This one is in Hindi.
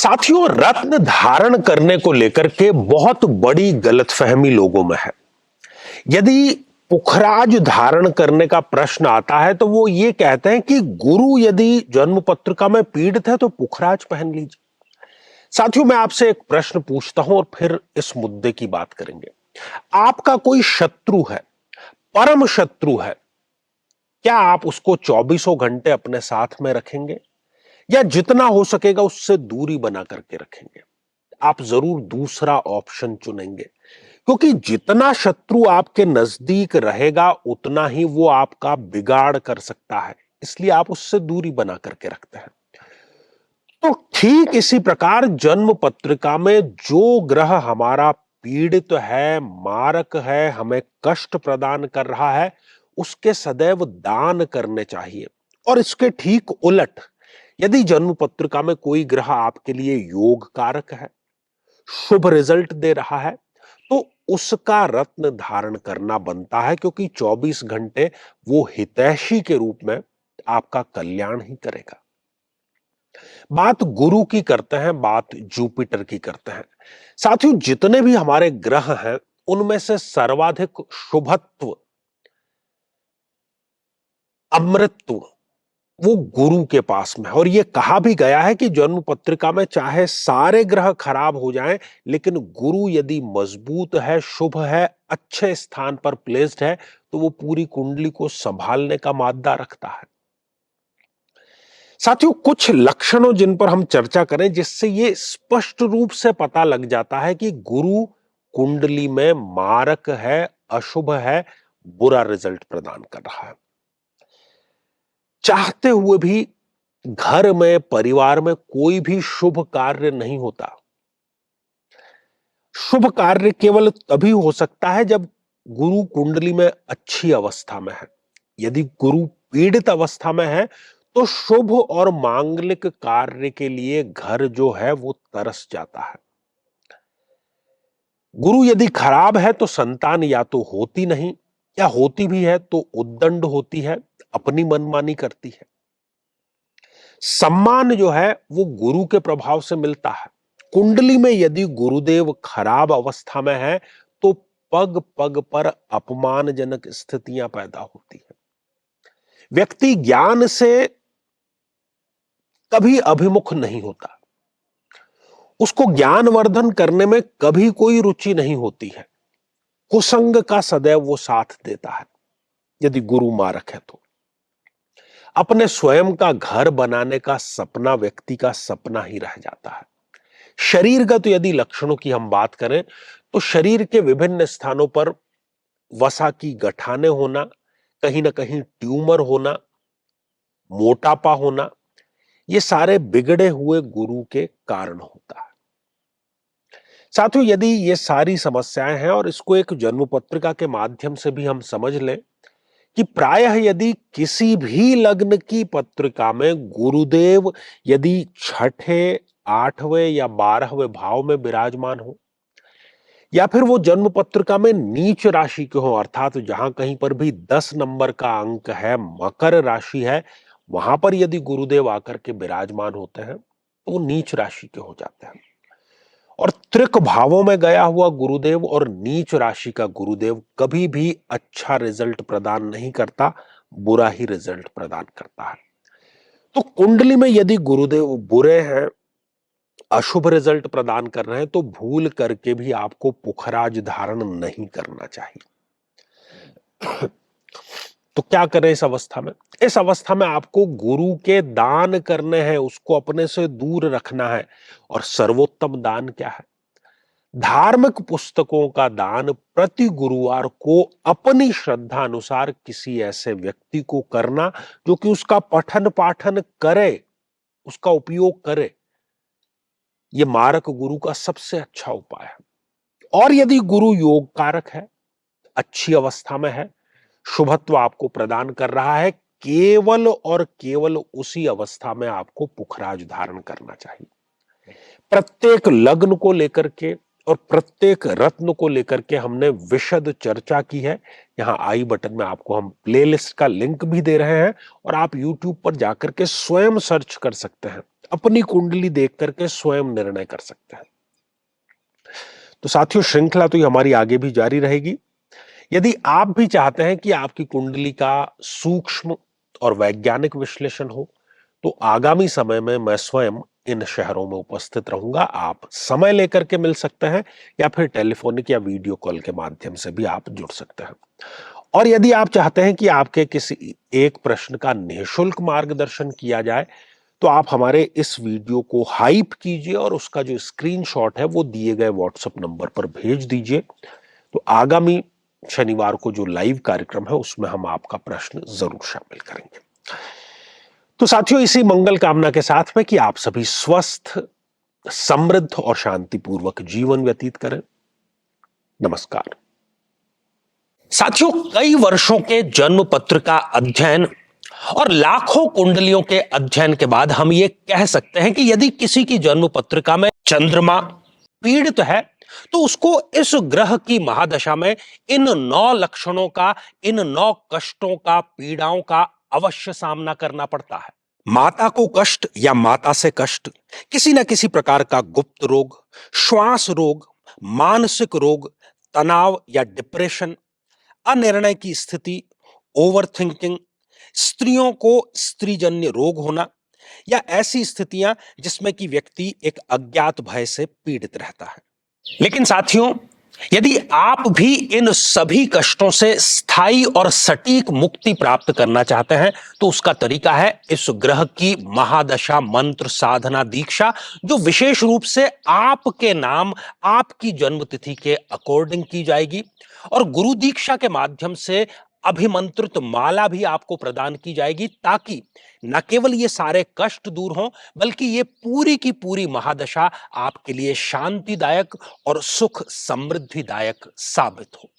साथियों, रत्न धारण करने को लेकर के बहुत बड़ी गलतफहमी लोगों में है। यदि पुखराज धारण करने का प्रश्न आता है तो वो ये कहते हैं कि गुरु यदि जन्म पत्रिका में पीड़ित है तो पुखराज पहन लीजिए। साथियों, मैं आपसे एक प्रश्न पूछता हूं और फिर इस मुद्दे की बात करेंगे। आपका कोई शत्रु है, परम शत्रु है, क्या आप उसको 24 घंटे अपने साथ में रखेंगे या जितना हो सकेगा उससे दूरी बना करके रखेंगे? आप जरूर दूसरा ऑप्शन चुनेंगे, क्योंकि जितना शत्रु आपके नजदीक रहेगा उतना ही वो आपका बिगाड़ कर सकता है, इसलिए आप उससे दूरी बना करके रखते हैं। तो ठीक इसी प्रकार जन्म पत्रिका में जो ग्रह हमारा पीड़ित है, मारक है, हमें कष्ट प्रदान कर रहा है, उसके सदैव दान करने चाहिए। और इसके ठीक उलट, यदि जन्म पत्रिका में कोई ग्रह आपके लिए योग कारक है, शुभ रिजल्ट दे रहा है, तो उसका रत्न धारण करना बनता है, क्योंकि 24 घंटे वो हितैषी के रूप में आपका कल्याण ही करेगा। बात गुरु की करते हैं, बात जुपिटर की करते हैं। साथियों, जितने भी हमारे ग्रह हैं उनमें से सर्वाधिक शुभत्व, अमृतत्व वो गुरु के पास में है। और यह कहा भी गया है कि जन्म पत्रिका में चाहे सारे ग्रह खराब हो जाएं, लेकिन गुरु यदि मजबूत है, शुभ है, अच्छे स्थान पर प्लेस्ड है, तो वो पूरी कुंडली को संभालने का मादा रखता है। साथियों, कुछ लक्षणों जिन पर हम चर्चा करें, जिससे ये स्पष्ट रूप से पता लग जाता है कि गुरु कुंडली में मारक है, अशुभ है, बुरा रिजल्ट प्रदान कर रहा है। चाहते हुए भी घर में, परिवार में कोई भी शुभ कार्य नहीं होता। शुभ कार्य केवल तभी हो सकता है जब गुरु कुंडली में अच्छी अवस्था में है। यदि गुरु पीड़ित अवस्था में है तो शुभ और मांगलिक कार्य के लिए घर जो है वो तरस जाता है। गुरु यदि खराब है तो संतान या तो होती नहीं, या होती भी है तो उद्दंड होती है, अपनी मनमानी करती है। सम्मान जो है वो गुरु के प्रभाव से मिलता है। कुंडली में यदि गुरुदेव खराब अवस्था में है तो पग पग पर अपमानजनक स्थितियां पैदा होती है। व्यक्ति ज्ञान से कभी अभिमुख नहीं होता, उसको ज्ञानवर्धन करने में कभी कोई रुचि नहीं होती है। कुसंग का सदैव वो साथ देता है। यदि गुरु मारक है तो अपने स्वयं का घर बनाने का सपना व्यक्ति का सपना ही रह जाता है। शरीरगत यदि लक्षणों की हम बात करें तो शरीर के विभिन्न स्थानों पर वसा की गठाने होना, कहीं ना कहीं ट्यूमर होना, मोटापा होना, ये सारे बिगड़े हुए गुरु के कारण होता है। साथियों, यदि ये सारी समस्याएं हैं और इसको एक जन्म पत्रिका के माध्यम से भी हम समझ लें कि प्रायः यदि किसी भी लग्न की पत्रिका में गुरुदेव यदि छठे, 8वें या 12वें भाव में विराजमान हो, या फिर वो जन्म पत्रिका में नीच राशि के हो, अर्थात जहां कहीं पर भी 10 नंबर का अंक है, मकर राशि है, वहां पर यदि गुरुदेव आकर के विराजमान होते हैं तो वो नीच राशि के हो जाते हैं। और त्रिक भावों में गया हुआ गुरुदेव और नीच राशि का गुरुदेव कभी भी अच्छा रिजल्ट प्रदान नहीं करता, बुरा ही रिजल्ट प्रदान करता है। तो कुंडली में यदि गुरुदेव बुरे हैं, अशुभ रिजल्ट प्रदान कर रहे हैं, तो भूल करके भी आपको पुखराज धारण नहीं करना चाहिए। तो क्या करें इस अवस्था में? इस अवस्था में आपको गुरु के दान करने हैं, उसको अपने से दूर रखना है। और सर्वोत्तम दान क्या है? धार्मिक पुस्तकों का दान प्रति गुरुवार को अपनी श्रद्धा अनुसार किसी ऐसे व्यक्ति को करना जो कि उसका पठन पाठन करे, उसका उपयोग करे। यह मारक गुरु का सबसे अच्छा उपाय है। और यदि गुरु योग कारक है, अच्छी अवस्था में है, शुभत्व आपको प्रदान कर रहा है, केवल और केवल उसी अवस्था में आपको पुखराज धारण करना चाहिए। प्रत्येक लग्न को लेकर के और प्रत्येक रत्न को लेकर के हमने विशद चर्चा की है। यहां आई बटन में आपको हम प्लेलिस्ट का लिंक भी दे रहे हैं और आप YouTube पर जाकर के स्वयं सर्च कर सकते हैं। अपनी कुंडली देख करके स्वयं निर्णय कर सकते हैं। तो साथियों, श्रृंखला तो ये हमारी आगे भी जारी रहेगी। यदि आप भी चाहते हैं कि आपकी कुंडली का सूक्ष्म और वैज्ञानिक विश्लेषण हो, तो आगामी समय में मैं स्वयं इन शहरों में उपस्थित रहूंगा। आप समय लेकर के मिल सकते हैं या फिर टेलीफोनिक या वीडियो कॉल के माध्यम से भी आप जुड़ सकते हैं। और यदि आप चाहते हैं कि आपके किसी एक प्रश्न का निःशुल्क मार्गदर्शन किया जाए, तो आप हमारे इस वीडियो को हाइप कीजिए और उसका जो स्क्रीनशॉट है वो दिए गए व्हाट्सएप नंबर पर भेज दीजिए। तो आगामी शनिवार को जो लाइव कार्यक्रम है उसमें हम आपका प्रश्न जरूर शामिल करेंगे। तो साथियों, इसी मंगल कामना के साथ में कि आप सभी स्वस्थ, समृद्ध और शांतिपूर्वक जीवन व्यतीत करें। नमस्कार। साथियों, कई वर्षों के जन्म पत्र का अध्ययन और लाखों कुंडलियों के अध्ययन के बाद हम ये कह सकते हैं कि यदि किसी की जन्म पत्रिका में चंद्रमा पीड़ित है, तो उसको इस ग्रह की महादशा में इन 9 लक्षणों का, इन 9 कष्टों का, पीड़ाओं का अवश्य सामना करना पड़ता है। माता को कष्ट या माता से कष्ट, किसी न किसी प्रकार का गुप्त रोग, श्वास रोग, मानसिक रोग, तनाव या डिप्रेशन, अनिर्णय की स्थिति, ओवर थिंकिंग, स्त्रियों को स्त्रीजन्य रोग होना या ऐसी स्थितियां जिसमें कि व्यक्ति एक अज्ञात भय से पीड़ित रहता है। लेकिन साथियों, यदि आप भी इन सभी कष्टों से स्थायी और सटीक मुक्ति प्राप्त करना चाहते हैं, तो उसका तरीका है इस ग्रह की महादशा मंत्र साधना दीक्षा, जो विशेष रूप से आपके नाम, आपकी जन्मतिथि के अकॉर्डिंग की जाएगी। और गुरु दीक्षा के माध्यम से अभिमंत्रित माला भी आपको प्रदान की जाएगी, ताकि न केवल ये सारे कष्ट दूर हों, बल्कि ये पूरी की पूरी महादशा आपके लिए शांतिदायक और सुख समृद्धिदायक साबित हो।